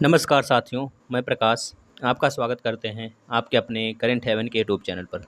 नमस्कार साथियों, मैं प्रकाश आपका स्वागत करते हैं आपके अपने करेंट हेवन के यूट्यूब चैनल पर।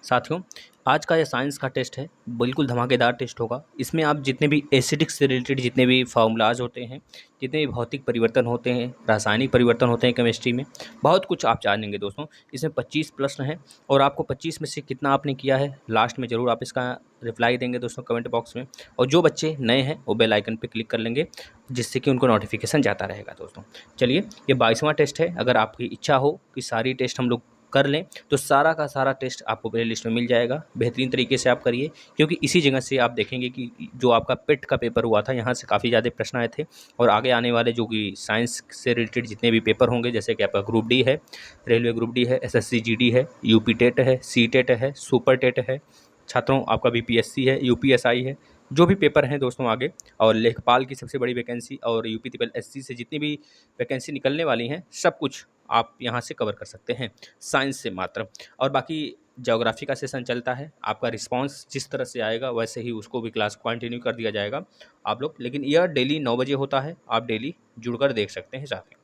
साथियों, आज का ये साइंस का टेस्ट है, बिल्कुल धमाकेदार टेस्ट होगा। इसमें आप जितने भी एसिडिक्स से रिलेटेड जितने भी फार्मूलाज होते हैं, जितने भी भौतिक परिवर्तन होते हैं, रासायनिक परिवर्तन होते हैं केमिस्ट्री में, बहुत कुछ आप जानेंगे दोस्तों। इसमें 25 प्रश्न हैं और आपको 25 में से कितना आपने किया है, लास्ट में ज़रूर आप इसका रिप्लाई देंगे दोस्तों कमेंट बॉक्स में। और जो बच्चे नए हैं वो बेल आइकन पर क्लिक कर लेंगे, जिससे कि उनको नोटिफिकेशन जाता रहेगा दोस्तों। चलिए, ये 22वां टेस्ट है। अगर आपकी इच्छा हो कि सारी टेस्ट हम लोग कर लें तो सारा का सारा टेस्ट आपको प्ले लिस्ट में मिल जाएगा। बेहतरीन तरीके से आप करिए, क्योंकि इसी जगह से आप देखेंगे कि जो आपका पेट का पेपर हुआ था, यहाँ से काफ़ी ज़्यादा प्रश्न आए थे। और आगे आने वाले जो कि साइंस से रिलेटेड जितने भी पेपर होंगे, जैसे कि आपका ग्रुप डी है, रेलवे ग्रुप डी है, एसएससी जीडी है, यूपी टेट है, सी टेट है, सुपर टेट है, छात्रों आपका बीपीएससी है, यूपीएसआई है, जो भी पेपर हैं दोस्तों आगे, और लेखपाल की सबसे बड़ी वैकेंसी और यूपी ट्रिपल एससी से जितनी भी वैकेंसी निकलने वाली हैं, सब कुछ आप यहाँ से कवर कर सकते हैं साइंस से मात्र। और बाकी ज्योग्राफी का सेशन चलता है, आपका रिस्पांस जिस तरह से आएगा वैसे ही उसको भी क्लास कंटिन्यू कर दिया जाएगा आप लोग। लेकिन यह डेली 9 बजे होता है, आप डेली जुड़कर देख सकते हैं साथियों।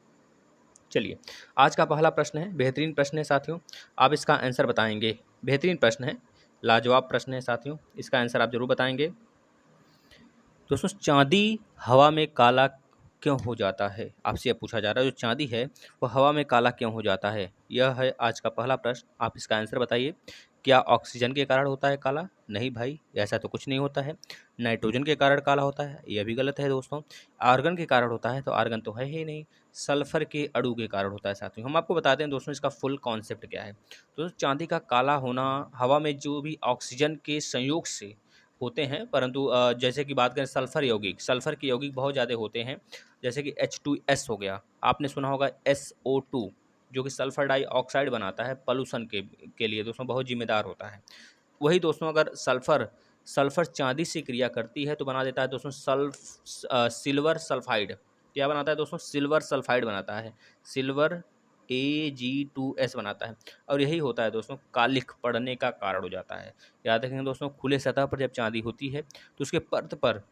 चलिए, आज का पहला प्रश्न है, बेहतरीन प्रश्न है साथियों, आप इसका आंसर बताएंगे। बेहतरीन प्रश्न है, लाजवाब प्रश्न है साथियों, इसका आंसर आप जरूर बताएंगे। दोस्तों, चांदी हवा में काला क्यों हो जाता है? आपसे यह पूछा जा रहा है, जो चांदी है वो हवा में काला क्यों हो जाता है? यह है आज का पहला प्रश्न, आप इसका आंसर बताइए। क्या ऑक्सीजन के कारण होता है काला? नहीं भाई, ऐसा तो कुछ नहीं होता है। नाइट्रोजन के कारण काला होता है? यह भी गलत है दोस्तों। आर्गन के कारण होता है? तो आर्गन तो है ही नहीं। सल्फर के अणु के कारण होता है साथियों। हम आपको बताते हैं दोस्तों इसका फुल कॉन्सेप्ट क्या है। तो चांदी का काला होना हवा में जो भी ऑक्सीजन के संयोग से होते हैं, परंतु जैसे कि बात करें सल्फ़र यौगिक, सल्फ़र के यौगिक बहुत ज़्यादा होते हैं, जैसे कि H2S हो गया, आपने सुना होगा SO2, जो कि सल्फ़र डाइऑक्साइड बनाता है, पॉल्यूशन के लिए दोस्तों बहुत जिम्मेदार होता है। वही दोस्तों, अगर सल्फ़र सल्फ़र चांदी से क्रिया करती है तो बना देता है दोस्तों सिल्वर सल्फाइड। क्या बनाता है दोस्तों? सिल्वर सल्फाइड बनाता है, सिल्वर Ag2S बनाता है। और यही होता है दोस्तों, कालिख पड़ने का कारण हो जाता है। याद रखेंगे दोस्तों, खुले सतह पर जब चांदी होती है तो उसके परत पर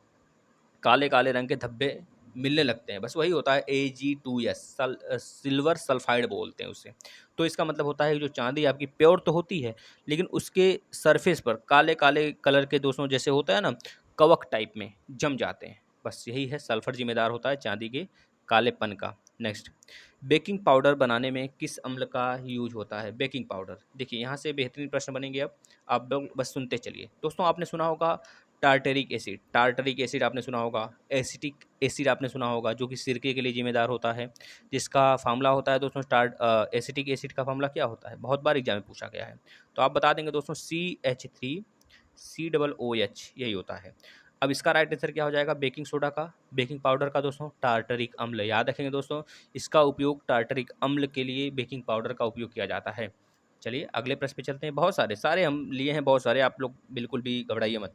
काले काले रंग के धब्बे मिलने लगते हैं, बस वही होता है Ag2S, सिल्वर सल्फाइड बोलते हैं उसे। तो इसका मतलब होता है कि जो चांदी आपकी प्योर तो होती है, लेकिन उसके सरफेस पर काले काले कलर के दोस्तों, जैसे होता है ना, कवक टाइप में जम जाते हैं। बस यही है, सल्फर जिम्मेदार होता है चांदी के कालेपन का। नेक्स्ट, बेकिंग पाउडर बनाने में किस अम्ल का यूज होता है? बेकिंग पाउडर, देखिए यहाँ से बेहतरीन प्रश्न बनेंगे। अब आप लोग बस सुनते चलिए दोस्तों। आपने सुना होगा टार्टरिक एसिड, टार्टरिक एसिड आपने सुना होगा, एसिटिक एसिड आपने सुना होगा, जो कि सिरके के लिए जिम्मेदार होता है, जिसका फार्मूला होता है दोस्तों एसिटिक एसिड का फार्मूला क्या होता है? बहुत बार एग्जाम में पूछा गया है, तो आप बता देंगे दोस्तों, CH3COOH, यही होता है। अब इसका राइट आंसर क्या हो जाएगा? बेकिंग सोडा का, बेकिंग पाउडर का दोस्तों टार्टरिक अम्ल। याद रखेंगे दोस्तों, इसका उपयोग टार्टरिक अम्ल के लिए बेकिंग पाउडर का उपयोग किया जाता है। चलिए अगले प्रश्न पे चलते हैं। बहुत सारे हम लिए हैं, बहुत सारे, आप लोग बिल्कुल भी घबराइए मत।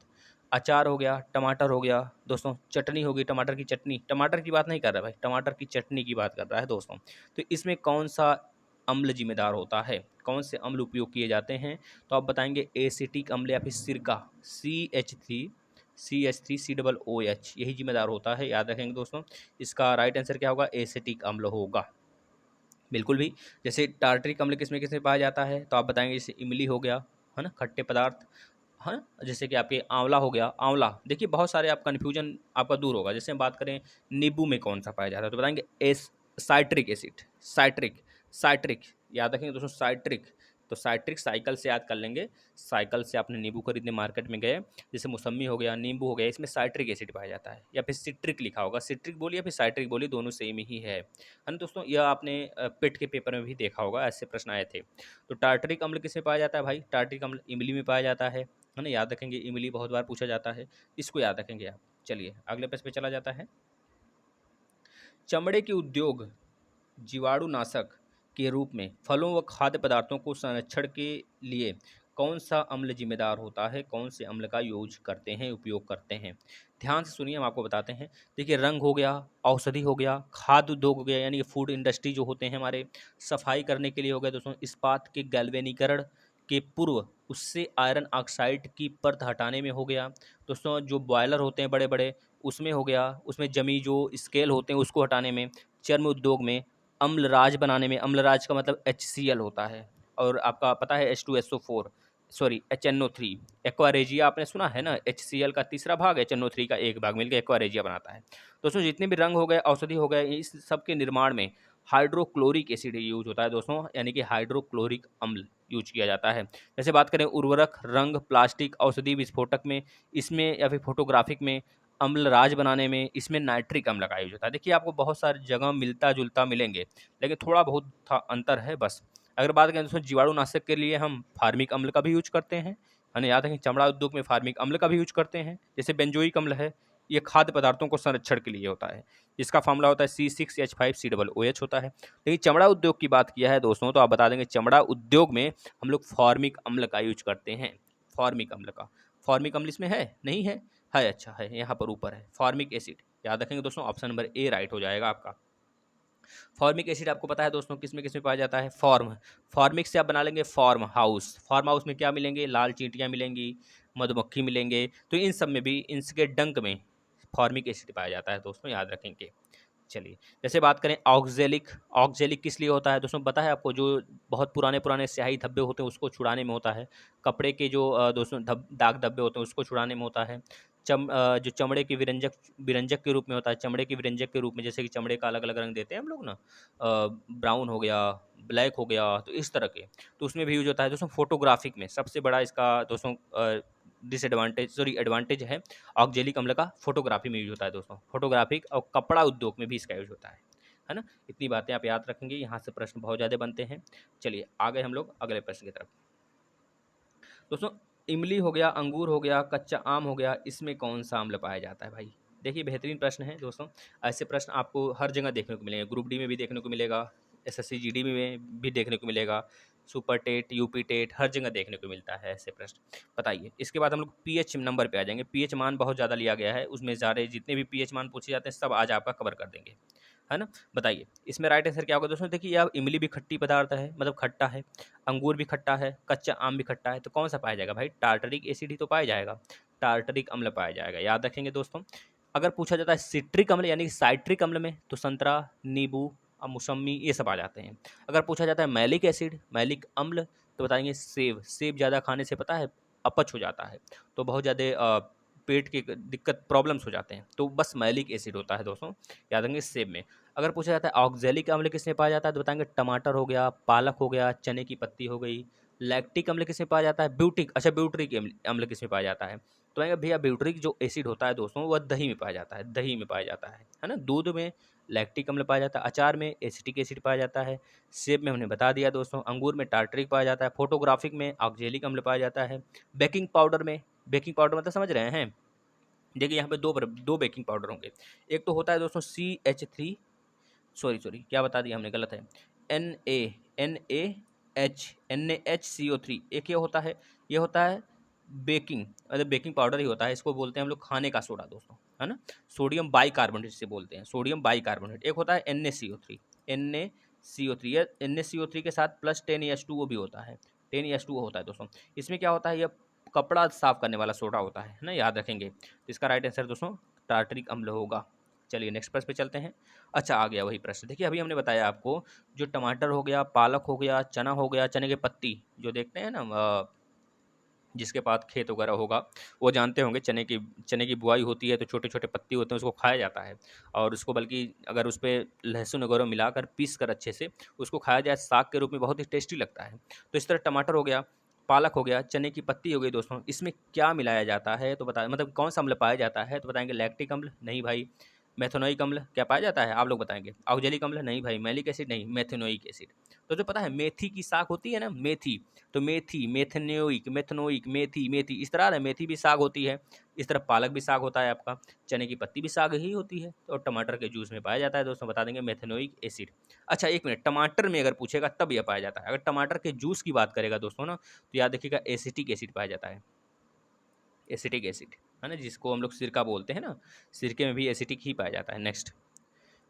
अचार हो गया, टमाटर हो गया दोस्तों, चटनी होगी, टमाटर की चटनी, टमाटर की बात नहीं कर रहा भाई, टमाटर की चटनी की बात कर रहा है दोस्तों। तो इसमें कौन सा अम्ल जिम्मेदार होता है? कौन से अम्ल उपयोग किए जाते हैं? तो आप बताएंगे एसिटिक अम्ल या फिर सिरका, CH3COOH, यही जिम्मेदार होता है। याद रखेंगे दोस्तों, इसका राइट आंसर क्या होगा? एसिटिक अम्ल होगा। बिल्कुल भी, जैसे टार्टरिक अम्ल किसमें किसमें पाया जाता है? तो आप बताएंगे जैसे इमली हो गया, है ना, खट्टे पदार्थ, हाँ, जैसे कि आपके आंवला हो गया, आंवला। देखिए बहुत सारे आप कन्फ्यूजन आपका दूर होगा। जैसे हम बात करें नींबू में कौन सा पाया जाता है, तो बताएंगे S citric acid, citric, citric, याद रखेंगे दोस्तों साइट्रिक। तो साइट्रिक साइकिल से याद कर लेंगे, साइकिल से आपने नींबू खरीदने मार्केट में गए, जैसे मौसम्मी हो गया, नींबू हो गया, इसमें साइट्रिक एसिड पाया जाता है, या फिर सिट्रिक लिखा होगा, सिट्रिक बोलिए या फिर साइट्रिक बोलिए, दोनों सेम ही है ना दोस्तों। यह आपने पिट के पेपर में भी देखा होगा, ऐसे प्रश्न आए थे। तो टार्टरिक अम्ल किसमें पाया जाता है भाई? टार्टरिक अम्ल इमली में पाया जाता है ना, याद रखेंगे, इमली बहुत बार पूछा जाता है, इसको याद रखेंगे आप। चलिए अगले प्रश्न पे चला जाता है। चमड़े के उद्योग जीवाणुनाशक के रूप में फलों व खाद्य पदार्थों को संरक्षण के लिए कौन सा अम्ल जिम्मेदार होता है? कौन से अम्ल का यूज करते हैं, उपयोग करते हैं? ध्यान से सुनिए, हम आपको बताते हैं। देखिए, रंग हो गया, औषधि हो गया, खाद्य उद्योग हो गया, यानी कि फूड इंडस्ट्री जो होते हैं हमारे, सफाई करने के लिए हो गया दोस्तों, इस्पात के गैल्वेनीकरण के पूर्व उससे आयरन ऑक्साइड की परत हटाने में हो गया दोस्तों, जो बॉयलर होते हैं बड़े बड़े, उसमें हो गया, उसमें जमी जो स्केल होते हैं उसको हटाने में, चर्म उद्योग में, अम्लराज बनाने में, अम्लराज का मतलब HCl होता है, और आपका पता है H2SO4, सॉरी HNO3, एक्वारेजिया आपने सुना है ना, HCl का तीसरा भाग HNO3 का एक भाग मिलकर एक्वारेजिया बनाता है। दोस्तों जितने भी रंग हो गए, औषधि हो गए, इस सब के निर्माण में हाइड्रोक्लोरिक एसिड यूज होता है दोस्तों, यानी कि हाइड्रोक्लोरिक अम्ल यूज किया जाता है। जैसे बात करें उर्वरक, रंग, प्लास्टिक, औषधि विस्फोटक में, इसमें या फिर फोटोग्राफिक में, अम्लराज बनाने में, इसमें नाइट्रिक अम्ल का यूज होता है। देखिए आपको बहुत सारी जगह मिलता जुलता मिलेंगे, लेकिन थोड़ा बहुत अंतर है बस। अगर बात करें दोस्तों जीवाणुनाशक के लिए हम फार्मिक अम्ल का भी यूज करते हैं, है ना। याद रखें चमड़ा उद्योग में फार्मिक अम्ल का भी यूज करते हैं। जैसे बेंजोइक अम्ल है, ये खाद्य पदार्थों को संरक्षण के लिए होता है, इसका फार्मूला होता है C6H5COOH होता है। लेकिन चमड़ा उद्योग की बात किया है दोस्तों, तो आप बता देंगे चमड़ा उद्योग में हम लोग फॉर्मिक अम्ल का यूज करते हैं। फॉर्मिक अम्ल का, फॉर्मिक अम्ल इसमें है नहीं है, अच्छा है, यहाँ पर ऊपर है फॉर्मिक एसिड। याद रखेंगे दोस्तों, ऑप्शन नंबर ए राइट हो जाएगा आपका। फॉर्मिक एसिड आपको पता है दोस्तों किस में पाया जाता है, फॉर्मिक से आप बना लेंगे फार्म हाउस। फार्म हाउस में क्या मिलेंगे, लाल चींटियाँ मिलेंगी, मधुमक्खी मिलेंगे, तो इन सब में भी इनके डंक में फॉर्मिक एसिड पाया जाता है दोस्तों, याद रखेंगे। चलिए जैसे बात करें ऑक्जेलिक, ऑक्जेलिक किस लिए होता है दोस्तों, पता है आपको, जो बहुत पुराने पुराने स्याही धब्बे होते हैं उसको छुड़ाने में होता है। कपड़े के जो दोस्तों दाग धब्बे होते हैं उसको छुड़ाने में होता है। जो चमड़े के विरंजक विरंजक के रूप में होता है, चमड़े के विरंजक के रूप में, जैसे कि चमड़े का अलग अलग रंग देते हैं हम लोग ना, ब्राउन हो गया, ब्लैक हो गया, तो इस तरह के, तो उसमें भी यूज होता है दोस्तों। फोटोग्राफिक में सबसे बड़ा इसका दोस्तों डिसएडवांटेज, सॉरी एडवांटेज है ऑक्जेलिक अम्ल का, फोटोग्राफी में यूज होता है दोस्तों। फोटोग्राफिक और कपड़ा उद्योग में भी इसका यूज होता है ना। इतनी बातें आप याद रखेंगे, यहाँ से प्रश्न बहुत ज़्यादा बनते हैं। चलिए आगे हम लोग अगले प्रश्न की तरफ। दोस्तों इमली हो गया, अंगूर हो गया, कच्चा आम हो गया, इसमें कौन सा अम्ल पाया जाता है भाई। देखिए बेहतरीन प्रश्न है दोस्तों, ऐसे प्रश्न आपको हर जगह देखने को मिलेंगे, ग्रुप डी में भी देखने को मिलेगा, SSC GD में भी देखने को मिलेगा, सुपर टेट, यूपी टेट, हर जगह देखने को मिलता है ऐसे प्रश्न। बताइए, इसके बाद हम लोग पीएच नंबर पे आ जाएंगे। पीएच मान बहुत ज़्यादा लिया गया है, उसमें सारे जितने भी पीएच मान पूछे जाते हैं सब आज आपका कवर कर देंगे, है ना। बताइए इसमें राइट आंसर क्या होगा दोस्तों। देखिए यह इमली भी खट्टी पदार्थ है, मतलब खट्टा है, अंगूर भी खट्टा है, कच्चा आम भी खट्टा है, तो कौन सा पाया जाएगा भाई, टार्टरिक एसिड ही तो पाया जाएगा, टार्टरिक अम्ल पाया जाएगा, याद रखेंगे दोस्तों। अगर पूछा जाता है सिट्रिक अम्ल यानी कि साइट्रिक अम्ल में, तो संतरा, नींबू, मौसमी, ये सब आ जाते हैं। अगर पूछा जाता है मैलिक एसिड, मैलिक अम्ल, तो बताएंगे सेब, सेब ज़्यादा खाने से पता है अपच हो जाता है, तो बहुत ज़्यादा पेट की दिक्कत प्रॉब्लम्स हो जाते हैं, तो बस मैलिक एसिड होता है दोस्तों, याद रखेंगे सेब में। अगर पूछा जाता है ऑक्जेलिक अम्ल किस में पाया जाता है, तो बताएंगे टमाटर हो गया, पालक हो गया, चने की पत्ती हो गई। लैक्टिक अम्ल किस में पाया जाता है, ब्यूटिक, अच्छा ब्यूटरिक अम्ल किस में पाया जाता है, तो आएगा भैया ब्यूटरिक जो एसिड होता है दोस्तों वह दही में पाया जाता है, दही में पाया जाता है ना। दूध में लैक्टिक अम्ल पाया जाता है, अचार में एसिटिक एसिड पाया जाता है, सेब में हमने बता दिया दोस्तों, अंगूर में टार्टरिक पाया जाता है, फोटोग्राफिक में ऑक्जेलिक अम्ल पाया जाता है, बेकिंग पाउडर में, बेकिंग पाउडर मतलब समझ रहे हैं, देखिए यहाँ पे दो बेकिंग पाउडर होंगे। एक तो होता है दोस्तों CH3, सॉरी क्या बता दिया हमने, गलत है, NaHCO3, एक ये होता है बेकिंग, मतलब बेकिंग पाउडर ही होता है, इसको बोलते हैं हम लोग खाने का सोडा दोस्तों, है ना। सोडियम बाइकार्बोनेट से बोलते हैं, सोडियम बाइकार्बोनेट। एक होता है NaCO3, ये NaCO3 के साथ प्लस 10H2O भी होता है, 10H2O होता है दोस्तों। इसमें क्या होता है, यह कपड़ा साफ करने वाला सोडा होता है ना, याद रखेंगे। तो इसका राइट आंसर दोस्तों टार्टरिक अम्ल होगा। चलिए नेक्स्ट प्रश्न पे चलते हैं। अच्छा आ गया वही प्रश्न, देखिए अभी हमने बताया आपको, जो टमाटर हो गया, पालक हो गया, चना हो गया, चने की पत्ती जो देखते हैं ना, जिसके पास खेत वगैरह होगा वो जानते होंगे, चने की बुआई होती है तो छोटे छोटे पत्ती होते हैं, उसको खाया जाता है, और उसको बल्कि अगर उस पर लहसुन वगैरह मिलाकर पीस कर अच्छे से उसको खाया जाए साग के रूप में, बहुत ही टेस्टी लगता है। तो इस तरह टमाटर हो गया, पालक हो गया, चने की पत्ती हो गई दोस्तों, इसमें क्या मिलाया जाता है, तो बता मतलब कौन सा अम्ल पाया जाता है, तो बताएंगे लैक्टिक अम्ल नहीं भाई, मेथनोइक अम्ल क्या पाया जाता है आप लोग बताएंगे, ऑक्जेलिक अम्ल नहीं भाई, मैलिक एसिड नहीं, मेथनोइक एसिड। तो जो पता है मेथी की साग होती है ना, मेथी, तो मेथी, मेथनोइक, मेथी, मेथी, इस तरह मेथी भी साग होती है, इस तरह पालक भी साग होता है आपका, चने की पत्ती भी साग ही होती है, और टमाटर के जूस में पाया जाता है दोस्तों, बता देंगे मेथनोइक एसिड। अच्छा एक मिनट, टमाटर में अगर पूछेगा तब यह पाया जाता है, अगर टमाटर के जूस की बात करेगा दोस्तों ना, तो याद रखिएगा एसिटिक एसिड पाया जाता है, एसिटिक एसिड, है ना, जिसको हम लोग सिरका बोलते हैं ना, सिरके में भी एसिटिक ही पाया जाता है। नेक्स्ट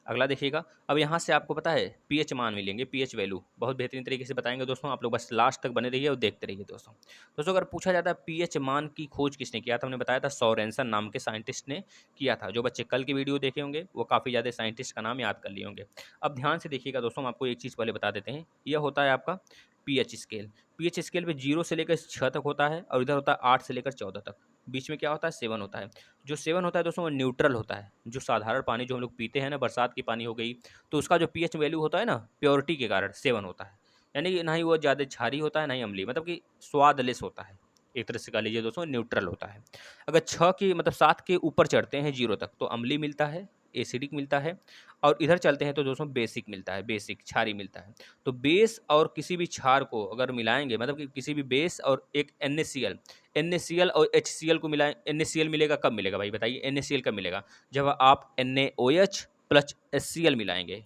अगला देखिएगा, अब यहाँ से आपको पता है पीएच मान मिलेंगे, पीएच वैल्यू बहुत बेहतरीन तरीके से बताएंगे दोस्तों, आप लोग बस लास्ट तक बने रहिए और देखते रहिए दोस्तों। दोस्तों अगर पूछा जाता है पीएच मान की खोज किसने किया था, हमने बताया था सोरेनसन नाम के साइंटिस्ट ने किया था। जो बच्चे कल की वीडियो देखे होंगे वो काफ़ी ज़्यादा साइंटिस्ट का नाम याद कर लिए होंगे। अब ध्यान से देखिएगा दोस्तों, हम आपको एक चीज़ पहले बता देते हैं, यह होता है आपका पीएच स्केल। पीएच स्केल पे 0 से लेकर 6 तक होता है और इधर होता है 8 से लेकर 14 तक। बीच में क्या होता है 7 होता है। जो 7 होता है दोस्तों वो न्यूट्रल होता है। जो साधारण पानी जो हम लोग पीते हैं ना, बरसात की पानी हो गई, तो उसका जो पीएच वैल्यू होता है ना, प्योरिटी के कारण 7 होता है। यानी कि ना ही वो ज़्यादा क्षारी होता है ना ही अम्लीय, मतलब कि स्वादलेस होता है। एक तरह से कह लीजिए दोस्तों न्यूट्रल होता है। अगर 6 की मतलब 7 के ऊपर चढ़ते हैं 0 तक तो अम्लीय मिलता है, एसिडिक मिलता है। और इधर चलते हैं तो दोस्तों बेसिक मिलता है, बेसिक क्षारी मिलता है। तो बेस और किसी भी क्षार को अगर मिलाएंगे, मतलब कि किसी भी बेस और एक NaCl, NaCl और HCl को मिलाएं, NaCl मिलेगा कब मिलेगा भाई बताइए, NaCl कब मिलेगा, जब आप NaOH प्लस HCl मिलाएंगे।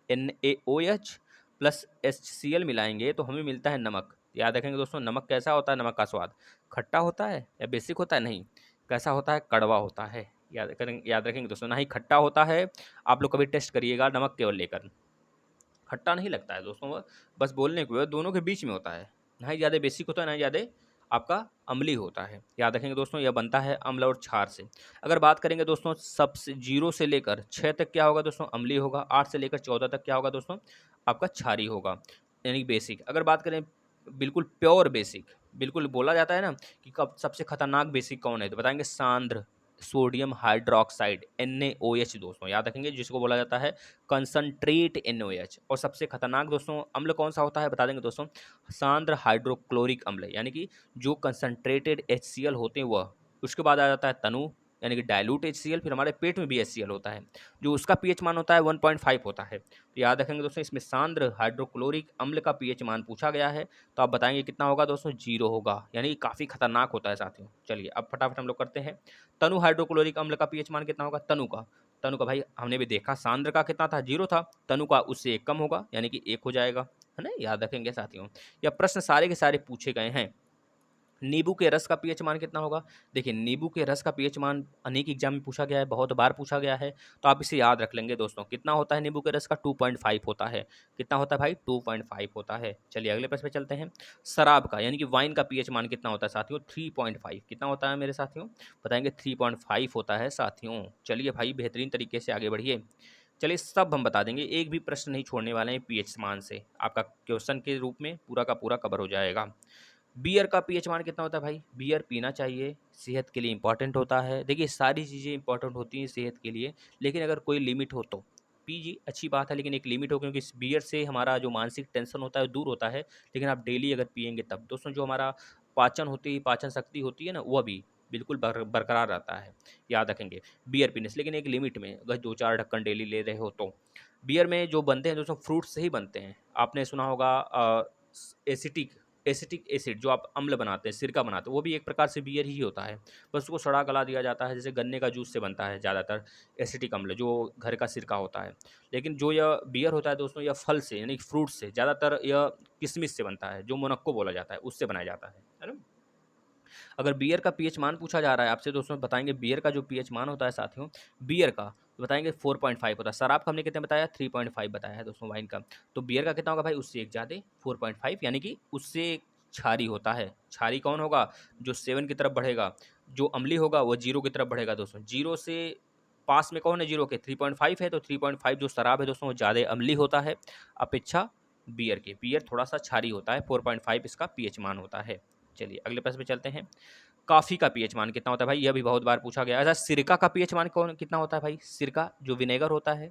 NaOH प्लस HCl मिलाएंगे तो हमें मिलता है नमक। याद रखेंगे दोस्तों, नमक कैसा होता है, नमक का स्वाद खट्टा होता है या बेसिक होता है, नहीं, कैसा होता है, कड़वा होता है। याद रखेंगे दोस्तों, ना ही खट्टा होता है। आप लोग कभी टेस्ट करिएगा नमक केवल लेकर, खट्टा नहीं लगता है दोस्तों, वो बस बोलने को दोनों के बीच में होता है। ना ही ज़्यादा बेसिक होता है ना ही ज़्यादा आपका अम्ली होता है। याद रखेंगे दोस्तों, यह बनता है अम्ल और क्षार से। अगर बात करेंगे दोस्तों सबसे 0 से लेकर 6 तक क्या होगा दोस्तों, अम्ली होगा। 8 से लेकर 14 तक क्या होगा दोस्तों, आपका क्षारी होगा, यानी बेसिक। अगर बात करें बिल्कुल प्योर बेसिक, बिल्कुल बोला जाता है ना कि कब सबसे खतरनाक बेसिक कौन है, तो बताएंगे सांद्र सोडियम हाइड्रोक्साइड NaOH दोस्तों, याद रखेंगे, जिसको बोला जाता है कंसंट्रेट NaOH। और सबसे खतरनाक दोस्तों अम्ल कौन सा होता है बता देंगे दोस्तों, सांद्र हाइड्रोक्लोरिक अम्ल, यानी कि जो कंसंट्रेटेड HCl होते हैं वह। उसके बाद आ जाता है तनु, यानी कि डायलूट HCl, फिर हमारे पेट में भी HCl होता है, जो उसका पीएच मान होता है 1.5 होता है। तो याद रखेंगे दोस्तों, इसमें सांद्र हाइड्रोक्लोरिक अम्ल का पीएच मान पूछा गया है, तो आप बताएंगे कितना होगा दोस्तों, 0 होगा, यानी कि काफ़ी खतरनाक होता है साथियों। चलिए अब फटाफट हम लोग करते हैं, तनु हाइड्रोक्लोरिक अम्ल का पीएच मान कितना होगा, तनु का भाई हमने भी देखा, सांद्र का कितना था, 0 था, तनु का उससे 1 कम होगा, यानी कि 1 हो जाएगा, है ना। याद रखेंगे साथियों, यह प्रश्न सारे के सारे पूछे गए हैं। नींबू के रस का पीएच मान कितना होगा, देखिए नींबू के रस का पीएच मान अनेक एग्जाम में पूछा गया है, बहुत बार पूछा गया है, तो आप इसे याद रख लेंगे दोस्तों। कितना होता है नींबू के रस का, 2.5 होता है। कितना होता है भाई, 2.5 होता है। चलिए अगले प्रश्न पे चलते हैं। शराब का यानी कि वाइन का पीएच मान कितना होता है साथियों, 3.5। कितना होता है मेरे साथियों, बताएंगे 3.5 होता है साथियों। चलिए भाई बेहतरीन तरीके से आगे बढ़िए। चलिए सब हम बता देंगे, एक भी प्रश्न नहीं छोड़ने वाले हैं पीएच मान से, आपका क्वेश्चन के रूप में पूरा का पूरा कवर हो जाएगा। बियर का पीएच मान कितना होता है भाई, बियर पीना चाहिए, सेहत के लिए इंपॉर्टेंट होता है। देखिए सारी चीज़ें इंपॉर्टेंट होती हैं सेहत के लिए, लेकिन अगर कोई लिमिट हो तो पीजिए, अच्छी बात है, लेकिन एक लिमिट हो, क्योंकि इस बियर से हमारा जो मानसिक टेंशन होता है दूर होता है। लेकिन आप डेली अगर पियेंगे तब दोस्तों जो हमारा पाचन होती है, पाचन शक्ति होती है ना, वह भी बिल्कुल बरकरार रहता है। याद रखेंगे बियर पीने से, लेकिन एक लिमिट में, अगर 2-4 ढक्कन डेली ले रहे हो तो। बियर में जो बनते हैं दोस्तों फ्रूट से ही बनते हैं। आपने सुना होगा एसिटिक एसिटिक एसिड, जो आप अम्ल बनाते हैं, सिरका बनाते हैं, वो भी एक प्रकार से बियर ही होता है, बस उसको सड़ा गला दिया जाता है। जैसे गन्ने का जूस से बनता है ज़्यादातर एसिटिक अम्ल, जो घर का सिरका होता है। लेकिन जो यह बियर होता है दोस्तों, यह फल से यानी फ्रूट से, ज़्यादातर यह किशमिश से बनता है, जो मोनक्को बोला जाता है, उससे बनाया जाता है ना। अगर बियर का पीएच मान पूछा जा रहा है आपसे दोस्तों, बताएंगे बियर का जो पीएच मान होता है साथियों, बियर का तो बताएंगे 4.5 होता है। शराब का हमने कितने बताया, 3.5 बताया है दोस्तों वाइन का। तो बियर का कितना होगा भाई, उससे एक ज़्यादा 4.5, यानी कि उससे क्षारी होता है। क्षारी कौन होगा, जो 7 की तरफ बढ़ेगा, जो अम्ली होगा वो 0 की तरफ बढ़ेगा दोस्तों। 0 से पास में कौन है 0 के, 3.5 है, तो 3.5 जो शराब है दोस्तों वो ज़्यादा अम्ली होता है अपेक्षा बियर के। बियर थोड़ा सा क्षारी होता है, 4.5 इसका पीएच मान होता है। चलिए अगले प्रश्न पे चलते हैं। कॉफ़ी का पीएच मान कितना होता है भाई, यह भी बहुत बार पूछा गया है। अच्छा सिरका का पीएच मान कौन कितना होता है भाई, सिरका जो विनेगर होता है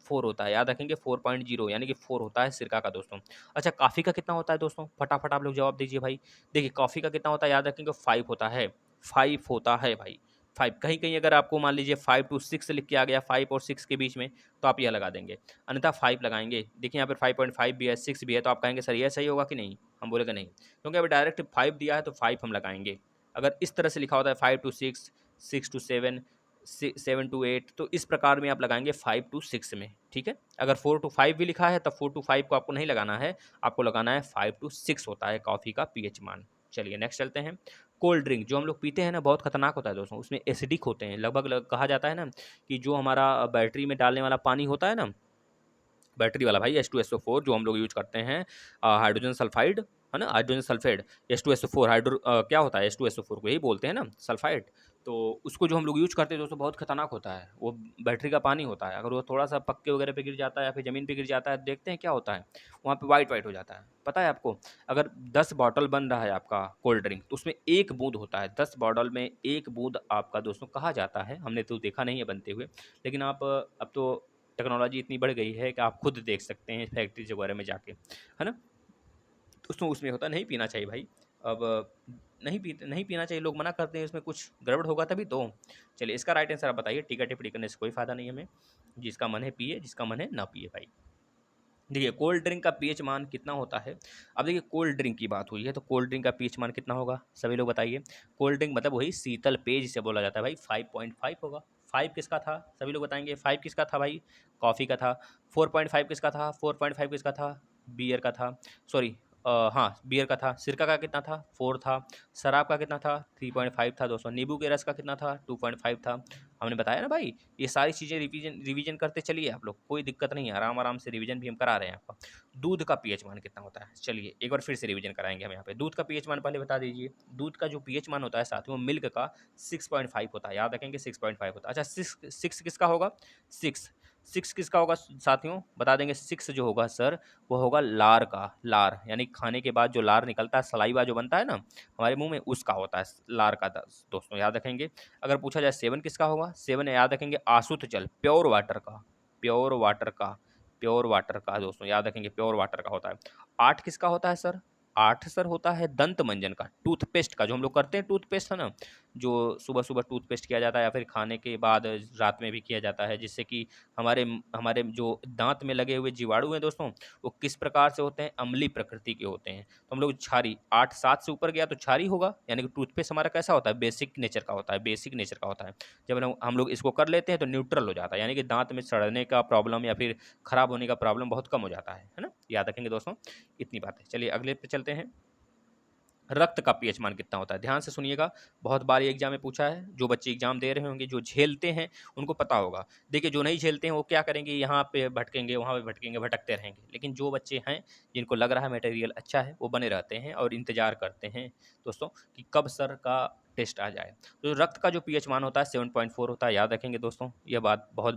4 होता है, याद रखेंगे 4.0, यानी कि 4 होता है सिरका का दोस्तों। अच्छा कॉफ़ी का कितना होता है दोस्तों, फटाफट आप लोग जवाब दीजिए भाई। देखिए कॉफ़ी का कितना होता है, याद रखेंगे 5 होता है, 5 होता है भाई। 5 कहीं कहीं अगर आपको मान लीजिए 5 to 6 लिख के आ गया, 5 और 6 के बीच में, तो आप यह लगा देंगे, अन्यथा 5 लगाएंगे। देखिए यहाँ पर 5.5 भी है, 6 भी है, तो आप कहेंगे सर यह सही होगा कि नहीं, हम बोलेंगे नहीं, क्योंकि अभी डायरेक्ट 5 दिया है तो 5 हम लगाएंगे। अगर इस तरह से लिखा होता है 5 to 6, 6 to 7, 7 to 8, तो इस प्रकार में आप लगाएंगे 5 to 6 में, ठीक है। अगर 4 to 5 भी लिखा है तब 4 to 5 को आपको नहीं लगाना है, आपको लगाना है 5 to 6 होता है कॉफ़ी का पीएच मान। चलिए नेक्स्ट चलते हैं। कोल्ड ड्रिंक जो हम लोग पीते हैं ना बहुत खतरनाक होता है दोस्तों, उसमें एसिडिक होते हैं लगभग कहा जाता है ना कि जो हमारा बैटरी में डालने वाला पानी होता है ना, बैटरी वाला भाई H2SO4 जो हम लोग यूज करते हैं, हाइड्रोजन सल्फाइड है ना, हाइड्रोजन सल्फेट, H2SO4 हाइड्रो क्या होता है H2SO4 को यही बोलते हैं ना सल्फाइड। तो उसको जो हम लोग यूज करते हैं दोस्तों बहुत खतरनाक होता है, वो बैटरी का पानी होता है, अगर वो थोड़ा सा पक्के वगैरह पे गिर जाता है या फिर ज़मीन पे गिर जाता है देखते हैं क्या होता है, वहाँ पे वाइट वाइट हो जाता है। पता है आपको, अगर 10 बॉटल बन रहा है आपका कोल्ड ड्रिंक तो उसमें एक बूंद होता है, 10 बॉटल में एक बूंद आपका दोस्तों कहा जाता है, हमने तो देखा नहीं है बनते हुए, लेकिन आप अब तो टेक्नोलॉजी इतनी बढ़ गई है कि आप खुद देख सकते हैं फैक्ट्रीज वगैरह में जाके, है ना। दोस्तों उसमें होता नहीं पीना चाहिए भाई। अब नहीं पीना चाहिए, लोग मना करते हैं, उसमें कुछ गड़बड़ होगा तभी तो। चलिए इसका राइट आंसर आप बताइए, टीका टिप्पणी करने से कोई फ़ायदा नहीं है हमें, जिसका मन है पिए, जिसका मन है ना पिए भाई। देखिए कोल्ड ड्रिंक का पीएच मान कितना होता है। अब देखिए कोल्ड ड्रिंक की बात हुई है तो कोल्ड ड्रिंक का पीएच मान कितना होगा, सभी लोग बताइए। कोल्ड ड्रिंक मतलब वही शीतल पेय जिसे बोला जाता है भाई, 5.5 होगा। 5 किसका था, सभी लोग बताएंगे 5 किसका था भाई, कॉफ़ी का था। 4.5 किसका था, 4.5 किसका था, बियर का था, सॉरी हाँ बियर का था। सिरका का कितना था, 4 था। शराब का कितना था, 3.5 था दोस्तों। नींबू के रस का कितना था, 2.5 था। हमने बताया ना भाई, ये सारी चीज़ें रिवीजन रिवीजन करते चलिए आप लोग, कोई दिक्कत नहीं है, आराम आराम से रिवीजन भी हम करा रहे हैं आपका। दूध का पीएच मान कितना होता है, चलिए एक बार फिर से रिवीजन कराएंगे हम यहाँ पे। दूध का पीएच मान पहले बता दीजिए। दूध का जो पीएच मान होता है साथियों, मिल्क का 6.5 होता है, याद रखेंगे 6.5 होता है। अच्छा सिक्स किसका होगा, सिक्स सिक्स किसका होगा साथियों, बता देंगे। सिक्स जो होगा सर वो होगा लार का, लार यानी खाने के बाद जो लार निकलता है, सलाइवा जो बनता है ना हमारे मुंह में, उसका होता है लार का, दोस्तों याद रखेंगे। अगर पूछा जाए 7 किसका होगा, 7 याद रखेंगे आशुद्ध जल, प्योर वाटर का, प्योर वाटर का, प्योर वाटर का दोस्तों याद रखेंगे, प्योर वाटर का होता है। 8 किसका होता है सर, 8 सर होता है दंत मंजन का, टूथपेस्ट का, जो हम लोग करते हैं टूथपेस्ट है ना, जो सुबह सुबह टूथपेस्ट किया जाता है या फिर खाने के बाद रात में भी किया जाता है, जिससे कि हमारे हमारे जो दांत में लगे हुए जीवाणु हैं दोस्तों, वो किस प्रकार से होते हैं, अम्लीय प्रकृति के होते हैं। तो हम लोग क्षारी 8-7 से ऊपर गया तो क्षारी होगा, यानी कि टूथपेस्ट हमारा कैसा होता है, बेसिक नेचर का होता है, बेसिक नेचर का होता है। जब हम लोग इसको कर लेते हैं तो न्यूट्रल हो जाता है, यानी कि दांत में सड़ने का प्रॉब्लम या फिर खराब होने का प्रॉब्लम बहुत कम हो जाता है ना, याद रखेंगे दोस्तों। इतनी बात है, चलिए अगले पे चलते हैं। रक्त का पीएच मान कितना होता है, ध्यान से सुनिएगा, बहुत बार ये एग्जाम में पूछा है। जो बच्चे एग्जाम दे रहे होंगे, जो झेलते हैं उनको पता होगा। देखिए जो नहीं झेलते हैं वो क्या करेंगे, यहाँ पे भटकेंगे वहाँ पे भटकेंगे, भटकते रहेंगे। लेकिन जो बच्चे हैं जिनको लग रहा है मटेरियल अच्छा है, वो बने रहते हैं और इंतजार करते हैं दोस्तों कि कब सर का टेस्ट आ जाए। तो रक्त का जो पीएच मान होता है 7.4 होता है, याद रखेंगे दोस्तों। यह बात बहुत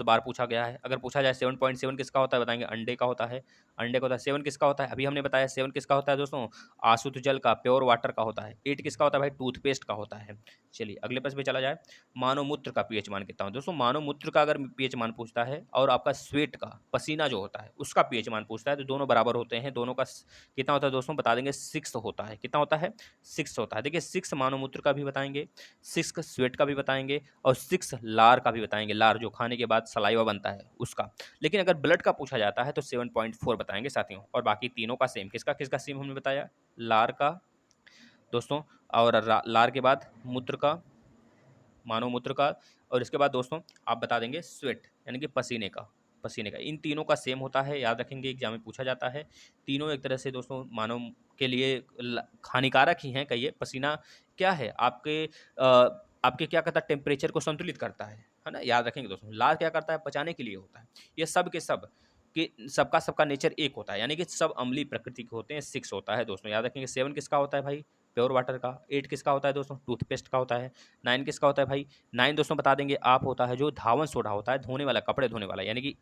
बार पूछा गया है। अगर पूछा जाए 7.7 किसका होता है, बताएंगे अंडे का होता है, अंडे का होता है। 7 किसका होता है, अभी हमने बताया 7 किसका होता है दोस्तों, आशुद्ध जल का, प्योर वाटर का होता है। 8 किसका होता है भाई, टूथपेस्ट का होता है। चलिए अगले प्रश्न पे चला जाए। मानव मूत्र का पीएच मान कितना होता है दोस्तों, मानव मूत्र का अगर पीएच मान पूछता है और आपका स्वेट का, पसीना जो होता है उसका पीएच मान पूछता है, तो दोनों बराबर होते हैं। दोनों का कितना होता है दोस्तों, बता देंगे 6 होता है। कितना होता है, 6 होता है। देखिए 6 मानव मूत्र का भी बताएंगे, 6 स्वेट का भी बताएंगे और 6 लार का भी बताएंगे, लार जो खाने के बाद सलाइवा बनता है उसका। लेकिन अगर ब्लड का पूछा जाता है तो 7.4 बताएंगे साथियों। और बाकी तीनों का सेम, किसका किसका सेम हमने बताया, लार का दोस्तों, और लार के बाद मूत्र का, मानव मूत्र का, और इसके बाद दोस्तों आप बता देंगे स्वेट यानी कि पसीने का, पसीने का। इन तीनों का सेम होता है, याद रखेंगे, एग्जाम में पूछा जाता है। तीनों एक तरह से दोस्तों मानव के लिए हानिकारक ही हैं। कहिए पसीना क्या है आपके आपके क्या करता है, टेम्परेचर को संतुलित करता है ना, याद रखेंगे दोस्तों। लार क्या करता है, पचाने के लिए होता है। ये सब के सब कि सबका सबका नेचर एक होता है, यानी कि सब अम्लीय प्रकृति के होते हैं। 6 होता है दोस्तों, याद रखेंगे। 7 किसका होता है भाई, प्योर वाटर का। 8 किसका होता है दोस्तों, टूथपेस्ट का होता है। 9 किसका होता है भाई, 9 दोस्तों बता देंगे आप होता है जो धावन सोडा होता है, धोने वाला, कपड़े धोने वाला, यानी कि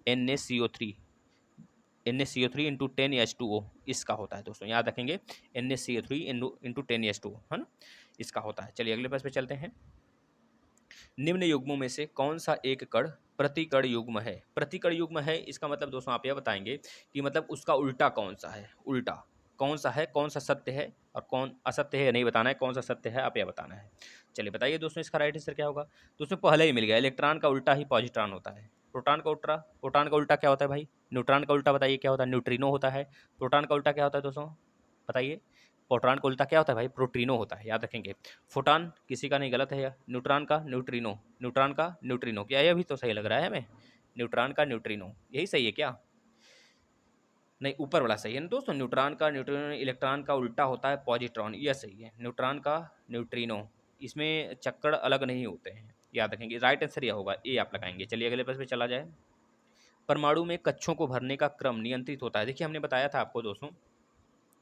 NaCO3, NaCO3 इंटू 10H2O इसका होता है दोस्तों, याद रखेंगे। NaCO3 इंटू 10H2O है ना, इसका होता है। चलिए अगले प्रश्न पे चलते हैं। निम्न युग्मों में से कौन सा एक कण प्रतिकण युग्म है, प्रतिकण युग्म है इसका मतलब दोस्तों आप यह बताएंगे कि मतलब उसका उल्टा कौन सा है, उल्टा कौन सा है, कौन सा सत्य है और कौन असत्य है, नहीं बताना है, कौन सा सत्य है आप यह बताना है। चलिए बताइए दोस्तों, इसका राइट आंसर क्या होगा। दोस्तों पहले ही मिल गया, इलेक्ट्रॉन का उल्टा ही पॉजिट्रॉन होता है। प्रोटॉन का उल्टा क्या होता है भाई, न्यूट्रॉन का उल्टा बताइए क्या होता है, न्यूट्रिनो होता है। प्रोटॉन का उल्टा क्या होता है दोस्तों, बताइए। प्रोटॉन का उल्टा क्या होता है भाई, प्रोटीनो होता है, याद रखेंगे। फोटॉन किसी का नहीं, गलत है यह। न्यूट्रॉन का न्यूट्रिनो, न्यूट्रॉन का न्यूट्रिनो, क्या यह भी तो सही लग रहा है हमें, न्यूट्रॉन का न्यूट्रिनो, यही सही है क्या। नहीं, ऊपर वाला सही है ना दोस्तों। न्यूट्रॉन का न्यूट्रिनो इलेक्ट्रॉन का उल्टा होता है पॉजिट्रॉन, यह सही है। न्यूट्रॉन का न्यूट्रिनो, इसमें चक्कर अलग नहीं होते हैं, याद रखेंगे। राइट आंसर यह होगा, ए आप लगाएंगे। चलिए अगले प्रश्न पे चला जाए। परमाणु में कक्षों को भरने का क्रम नियंत्रित होता है। देखिए हमने बताया था आपको दोस्तों,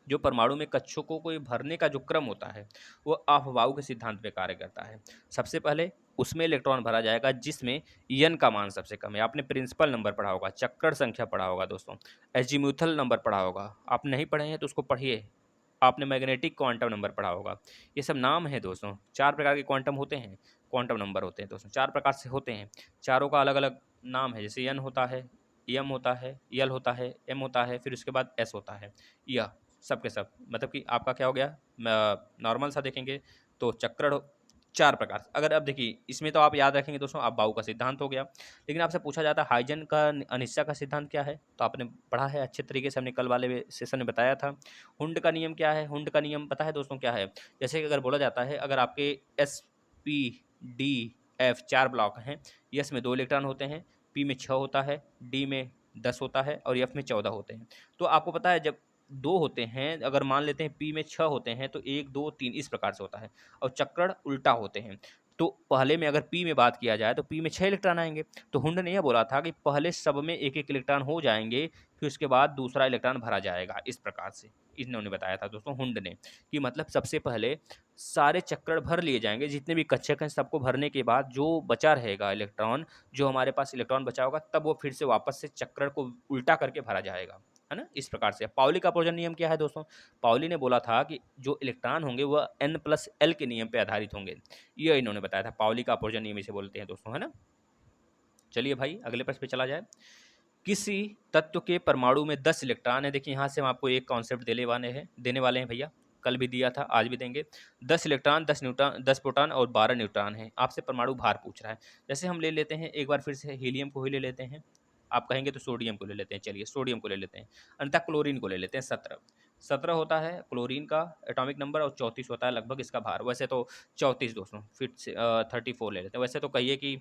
जो परमाणु में कक्षों को कोई भरने का जो क्रम होता है वो अफवाऊ के सिद्धांत पे कार्य करता है। सबसे पहले उसमें इलेक्ट्रॉन भरा जाएगा जिसमें यन का मान सबसे कम है। आपने प्रिंसिपल नंबर पढ़ा होगा, चक्कर संख्या पढ़ा होगा दोस्तों, एजीम्यूथल नंबर पढ़ा होगा। आप नहीं पढ़े हैं तो उसको पढ़िए। आपने मैग्नेटिक क्वांटम नंबर पढ़ा होगा। ये सब नाम है दोस्तों। 4 प्रकार के क्वांटम होते हैं, क्वांटम नंबर होते हैं दोस्तों, 4 प्रकार से होते हैं। चारों का अलग अलग नाम है, जैसे एन होता है, एम होता है, यल होता है, एम होता है, फिर उसके बाद एस होता है। यह सब के सब मतलब कि आपका क्या हो गया, नॉर्मल सा देखेंगे तो चक्रण 4 प्रकार। अगर अब देखिए इसमें तो आप याद रखेंगे दोस्तों, आप बाउ का सिद्धांत हो गया। लेकिन आपसे पूछा जाता है हाइजन का अनिश्चा का सिद्धांत क्या है, तो आपने पढ़ा है अच्छे तरीके से, हमने कल वाले सेशन में बताया था। हुंड का नियम क्या है, हुंड का नियम पता है दोस्तों क्या है। जैसे कि अगर बोला जाता है, अगर आपके S P D F 4 block हैं, एस में 2 इलेक्ट्रॉन होते हैं, पी में 6 होता है, डी में 10 होता है और एफ में 14 होते हैं। तो आपको पता है जब 2 होते हैं, अगर मान लेते हैं पी में 6 होते हैं तो 1 2 3 इस प्रकार से होता है, और चक्रण उल्टा होते हैं। तो पहले में अगर पी में बात किया जाए तो पी में 6 इलेक्ट्रॉन आएंगे। तो हुंड ने यह बोला था कि पहले सब में एक एक इलेक्ट्रॉन हो जाएंगे, फिर उसके बाद दूसरा इलेक्ट्रॉन भरा जाएगा। इस प्रकार से इन्होंने बताया था दोस्तों हुंड ने, कि मतलब सबसे पहले सारे चक्कर भर लिए जाएंगे, जितने भी कक्षक हैं सबको भरने के बाद जो बचा रहेगा इलेक्ट्रॉन, जो हमारे पास इलेक्ट्रॉन बचा होगा, तब वो फिर से वापस से चक्कर को उल्टा करके भरा जाएगा, है ना। इस प्रकार से पाउली का अपवर्जन नियम क्या है दोस्तों। पाउली ने बोला था कि जो इलेक्ट्रॉन होंगे वह n+l के नियम पे आधारित होंगे। यह इन्होंने बताया था, पाउली का अपवर्जन नियम इसे बोलते हैं दोस्तों, है ना। चलिए भाई अगले प्रश्न पे चला जाए। किसी तत्व के परमाणु में 10 इलेक्ट्रॉन है। देखिए यहाँ से हम आपको एक कॉन्सेप्ट देने वाले हैं भैया, कल भी दिया था आज भी देंगे। 10 इलेक्ट्रॉन, 10 न्यूट्रॉन, 10 प्रोटॉन और 12 न्यूट्रॉन है। आपसे परमाणु भार पूछ रहा है। जैसे हम ले लेते हैं एक बार फिर से हीलियम को ही ले लेते हैं, आप कहेंगे तो सोडियम को ले लेते हैं। चलिए सोडियम को ले लेते हैं, अन्यथा क्लोरीन को ले लेते हैं। 17 होता है क्लोरीन का एटॉमिक नंबर और 34 होता है लगभग इसका भार। वैसे तो 34 दोस्तों, फिर 34 ले लेते हैं। वैसे तो कहिए कि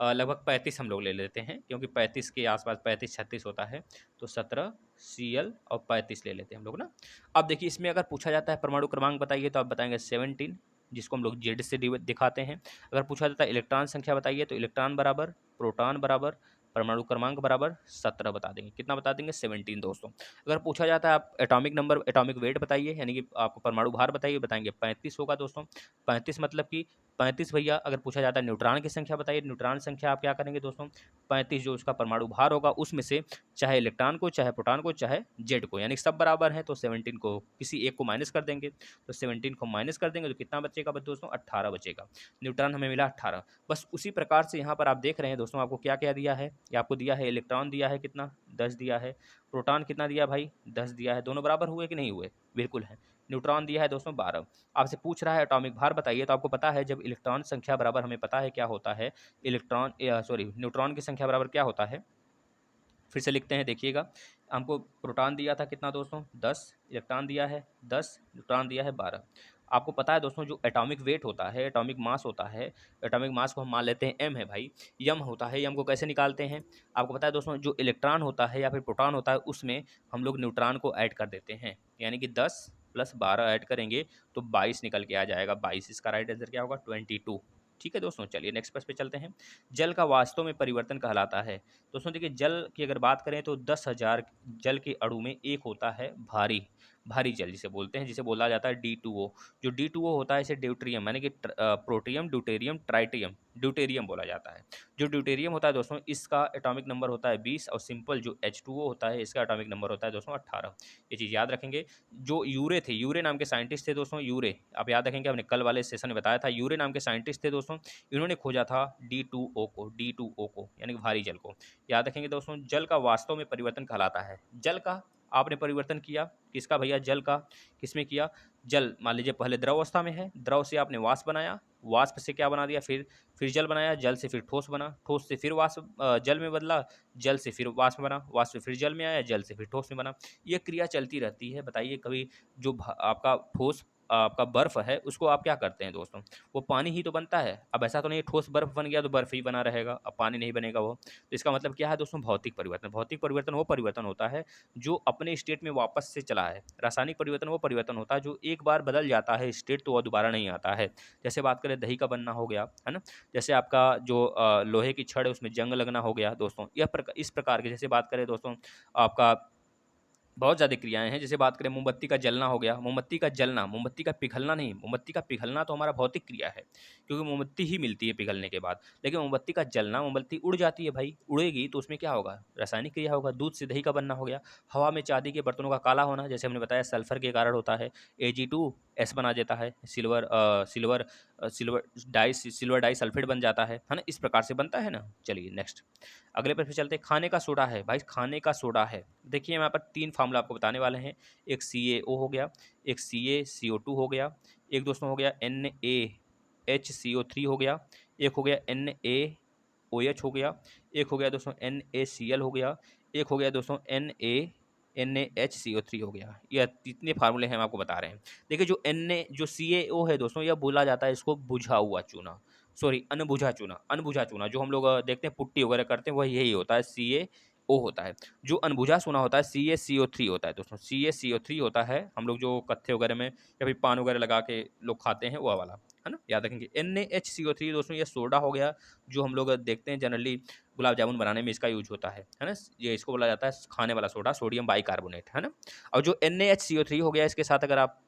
लगभग 35 हम लोग ले लेते हैं, क्योंकि 35 के आसपास 35-36 होता है। तो 17 Cl और 35 ले लेते हैं हम लोग ना। अब देखिए इसमें अगर पूछा जाता है परमाणु क्रमांक बताइए, तो आप बताएंगे 17, जिसको हम लोग जेड से दिखाते हैं। अगर पूछा जाता है इलेक्ट्रॉन संख्या बताइए, तो इलेक्ट्रॉन बराबर प्रोटॉन बराबर परमाणु क्रमांक बराबर 17 बता देंगे। कितना बता देंगे, 17 दोस्तों। अगर पूछा जाता है आप एटॉमिक नंबर, एटॉमिक वेट बताइए, यानी कि आपको परमाणु भार बताइए, बताएंगे 35 होगा दोस्तों। 35 मतलब कि 35 भैया। अगर पूछा जाता है न्यूट्रॉन की संख्या बताइए, न्यूट्रॉन संख्या आप क्या करेंगे दोस्तों, 35 जो उसका परमाणु भार होगा उसमें से चाहे इलेक्ट्रॉन को, चाहे प्रोटॉन को, चाहे जेड को, यानी कि सब बराबर हैं, तो 17 को किसी एक को माइनस कर देंगे। तो 17 को माइनस कर देंगे तो कितना बचेगा दोस्तों, 18 बचेगा। न्यूट्रॉन हमें मिला 18। बस उसी प्रकार से यहाँ पर आप देख रहे हैं दोस्तों, आपको क्या क्या दिया है, ये आपको दिया है इलेक्ट्रॉन दिया है कितना, 10 दिया है। प्रोटॉन कितना दिया भाई, 10 दिया है। दोनों बराबर हुए कि नहीं हुए, बिल्कुल है। न्यूट्रॉन दिया है दोस्तों 12। आपसे पूछ रहा है एटॉमिक भार बताइए, तो आपको पता है जब इलेक्ट्रॉन संख्या बराबर, हमें पता है क्या होता है, इलेक्ट्रॉन न्यूट्रॉन की संख्या बराबर क्या होता है। फिर से लिखते हैं, देखिएगा। हमको प्रोटॉन दिया था कितना दोस्तों, 10, इलेक्ट्रॉन दिया है 10, न्यूट्रॉन दिया है 12। आपको पता है दोस्तों जो एटॉमिक वेट होता है, एटॉमिक मास होता है, एटॉमिक मास को हम मान लेते हैं m है भाई। यम होता है, यम को कैसे निकालते हैं, आपको पता है दोस्तों, जो इलेक्ट्रॉन होता है या फिर प्रोटॉन होता है उसमें हम लोग न्यूट्रॉन को ऐड कर देते हैं, यानी कि 10 + 12 ऐड करेंगे तो 22 निकल के आ जाएगा। 22 इसका राइट आंसर क्या होगा, 22। ठीक है दोस्तों, चलिए नेक्स्ट प्रश्न पे चलते हैं। जल का वास्तव में परिवर्तन कहलाता है। दोस्तों देखिए जल की अगर बात करें तो 10,000 जल के अणु में एक होता है भारी जल जिसे बोलते हैं, जिसे बोला जाता है D2O। जो D2O होता है इसे ड्यूट्रियम, यानी कि प्रोटियम, ड्यूटेरियम, ट्राइटियम, ड्यूटेरियम बोला जाता है। जो ड्यूटेरियम होता है दोस्तों इसका एटॉमिक नंबर होता है 20, और सिंपल जो H2O होता है इसका एटॉमिक नंबर होता है दोस्तों 18। ये चीज़ याद रखेंगे। जो यूरे थे, यूरे नाम के साइंटिस्ट थे दोस्तों, यूरे आप याद रखेंगे, हमने कल वाले सेशन में बताया था। यूरे नाम के साइंटिस्ट थे दोस्तों, इन्होंने खोजा था D2O को, यानी कि भारी जल को। याद रखेंगे दोस्तों, जल का वास्तव में परिवर्तन कहलाता है। जल का आपने परिवर्तन किया, किसका भैया, जल का। किसमें किया, जल मान लीजिए पहले द्रव अवस्था में है, द्रव से आपने वाष्प बनाया, वाष्प से क्या बना दिया, फिर जल बनाया, जल से फिर ठोस बना, ठोस से फिर वाष्प जल में बदला, जल से फिर वाष्प बना, वाष्प से फिर जल में आया, जल से फिर ठोस में बना। ये क्रिया चलती रहती है। बताइए कभी जो आपका ठोस आपका बर्फ़ है उसको आप क्या करते हैं दोस्तों, वो पानी ही तो बनता है। अब ऐसा तो नहीं है ठोस बर्फ़ बन गया तो बर्फ़ ही बना रहेगा, अब पानी नहीं बनेगा वो। तो इसका मतलब क्या है दोस्तों, भौतिक परिवर्तन। भौतिक परिवर्तन वो परिवर्तन होता है जो अपने स्टेट में वापस से चला है। रासायनिक परिवर्तन वो परिवर्तन होता है जो एक बार बदल जाता है स्टेट, तो वो दोबारा नहीं आता है। जैसे बात करें दही का बनना हो गया, है ना? जैसे आपका जो लोहे की छड़ है उसमें जंग लगना हो गया दोस्तों। इस प्रकार के, जैसे बात करें दोस्तों आपका बहुत ज़्यादा क्रियाएँ हैं, जैसे बात करें मोमबत्ती का जलना हो गया, मोमबत्ती का जलना, मोमबत्ती का पिघलना नहीं, मोमबत्ती का पिघलना तो हमारा भौतिक क्रिया है, क्योंकि मोमबत्ती ही मिलती है पिघलने के बाद। लेकिन मोमबत्ती का जलना, मोमबत्ती उड़ जाती है भाई, उड़ेगी तो उसमें क्या होगा? रासायनिक क्रिया होगा, दूध से दही का बनना हो गया। हवा में चांदी के बर्तनों का काला होना, जैसे हमने बताया सल्फर के कारण होता है, Ag2S बना देता है, सिल्वर डाई सल्फेट बन जाता है ना? इस प्रकार से बनता है ना? चलिए नेक्स्ट। अगले प्रश्न पे चलते हैं, खाने का सोडा है भाई, खाने का सोडा है। देखिए हम यहाँ पर 3 फार्मूला आपको बताने वाले हैं, एक CaO हो गया, एक CaCO2 हो गया, एक दोस्तों हो गया NaHCO3 हो गया, एक हो गया NaOH हो गया, एक हो गया दोस्तों NaCl हो गया, एक हो गया दोस्तों NaHCO3 हो गया। यह इतने फार्मूले हैं हम आपको बता रहे हैं। देखिए जो CaO है दोस्तों, यह बोला जाता है इसको बुझा हुआ चूना, सॉरी अनबुझा चूना, अनबुझा चूना जो हम लोग देखते हैं पुट्टी वगैरह करते हैं, वही यही होता है, CaO होता है। जो अनबुझा चूना होता है CaCO3 होता है दोस्तों, CaCO3 होता है, हम लोग जो कत्थे वगैरह में या फिर पान वगैरह लगा के लोग खाते हैं, वो वाला, है ना? याद रखेंगे। NaHCO3 दोस्तों ये सोडा हो गया, जो हम लोग देखते हैं जनरली गुलाब जामुन बनाने में इसका यूज होता है ना? ये इसको बोला जाता है खाने वाला सोडा, सोडियम बाइकार्बोनेट, है ना? और जो NaHCO3 हो गया, इसके साथ अगर आप,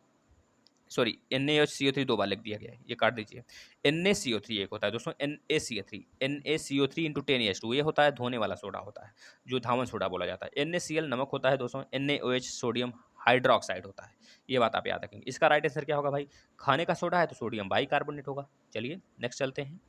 सॉरी NaCO3 दो बार लिख दिया गया है, ये काट दीजिए। NaCO3 एक होता है दोस्तों, NaCO3 इंटू 10H2, ये होता है धोने वाला सोडा होता है, जो धावन सोडा बोला जाता है। NaCl नमक होता है दोस्तों, NaOH सोडियम हाइड्रोक्साइड होता है। ये बात आप याद रखेंगे। इसका राइट आंसर क्या होगा भाई? खाने का सोडा है तो सोडियम बाइकार्बोनेट होगा। चलिए नेक्स्ट चलते हैं।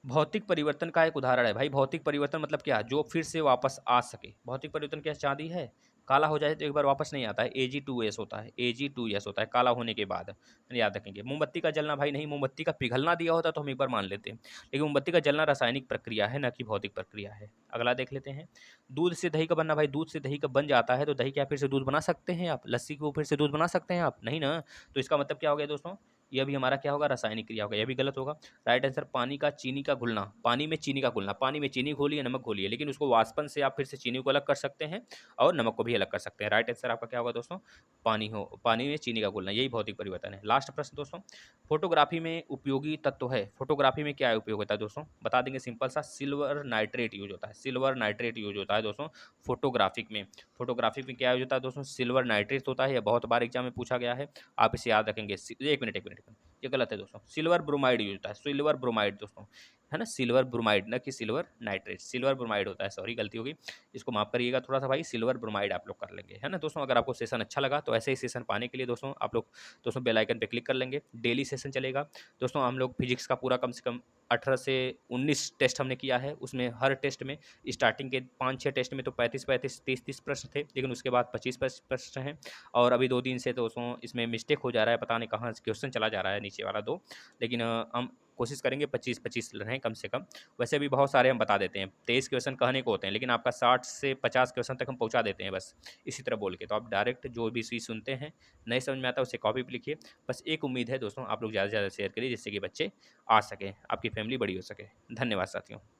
भौतिक परिवर्तन का एक उदाहरण है भाई, भौतिक परिवर्तन मतलब क्या? जो फिर से वापस आ सके। भौतिक परिवर्तन क्या? चांदी है, काला हो जाए तो एक बार वापस नहीं आता है, Ag2S होता है, Ag2S होता है काला होने के बाद, याद रखेंगे। मोमबत्ती का जलना भाई नहीं, मोमबत्ती का पिघलना दिया होता तो हम एक बार मान लेते हैं, लेकिन मोमबत्ती का जलना रासायनिक प्रक्रिया है, ना कि भौतिक प्रक्रिया है। अगला देख लेते हैं। दूध से दही का बनना भाई, दूध से दही का बन जाता है तो दही क्या फिर से दूध बना सकते हैं आप? लस्सी को फिर से दूध बना सकते हैं आप? नहीं ना। तो इसका मतलब क्या हो गया दोस्तों, यह भी हमारा क्या होगा? रासायनिक क्रिया होगा, यह भी गलत होगा। राइट आंसर पानी का चीनी का घुलना, पानी में चीनी का घुलना, पानी में चीनी घोलिए नमक घोलिए, लेकिन उसको वाष्पन से आप फिर से चीनी को अलग कर सकते हैं और नमक को भी अलग कर सकते हैं। राइट आंसर आपका क्या होगा दोस्तों? पानी में चीनी का घुलना, यही भौतिक परिवर्तन है। लास्ट प्रश्न दोस्तों, फोटोग्राफी में उपयोगी तत्व है, फोटोग्राफी में क्या उपयोग होता है दोस्तों? बता देंगे सिंपल सा, सिल्वर नाइट्रेट यूज होता है, सिल्वर नाइट्रेट यूज होता है दोस्तों फोटोग्राफिक में। फोटोग्राफी में क्या यूज होता है दोस्तों? सिल्वर नाइट्रेट होता है, यह बहुत बार एग्जाम में पूछा गया है, आप इसे याद रखेंगे। एक मिनट, ये गलत है दोस्तों, सिल्वर ब्रोमाइड यूज होता है, सिल्वर ब्रोमाइड दोस्तों, है ना? सिल्वर ब्रोमाइड, ना कि सिल्वर नाइट्रेट, सिल्वर ब्रोमाइड होता है, सॉरी गलती होगी, इसको माफ करिएगा थोड़ा सा भाई, सिल्वर ब्रोमाइड आप लोग कर लेंगे, है ना दोस्तों? अगर आपको सेशन अच्छा लगा तो ऐसे ही सेशन पाने के लिए दोस्तों आप लोग दोस्तों बेल आइकन पे क्लिक कर लेंगे, डेली सेशन चलेगा दोस्तों। हम लोग फिजिक्स का पूरा कम से कम 18 से 19 टेस्ट हमने किया है, उसमें हर टेस्ट में स्टार्टिंग के 5-6 टेस्ट में तो 35-35 30-30 प्रश्न थे, लेकिन उसके बाद 25 प्रश्न हैं, और अभी 2 दिन से दोस्तों इसमें मिस्टेक हो जा रहा है, पता नहीं कहाँ से क्वेश्चन चला जा रहा है नीचे वाला 2, लेकिन हम कोशिश करेंगे 25-25 रहें कम से कम। वैसे भी बहुत सारे हम बता देते हैं, 23 क्वेश्चन कहने को होते हैं, लेकिन आपका 60 से 50 क्वेश्चन तक हम पहुंचा देते हैं बस इसी तरह बोल के। तो आप डायरेक्ट जो भी चीज़ सुनते हैं नहीं समझ में आता उसे कॉपी पे लिखिए। बस एक उम्मीद है दोस्तों, आप लोग ज़्यादा से ज़्यादा शेयर करिए जिससे कि बच्चे आ सकें, आपकी फैमिली बड़ी हो सके। धन्यवाद साथियों।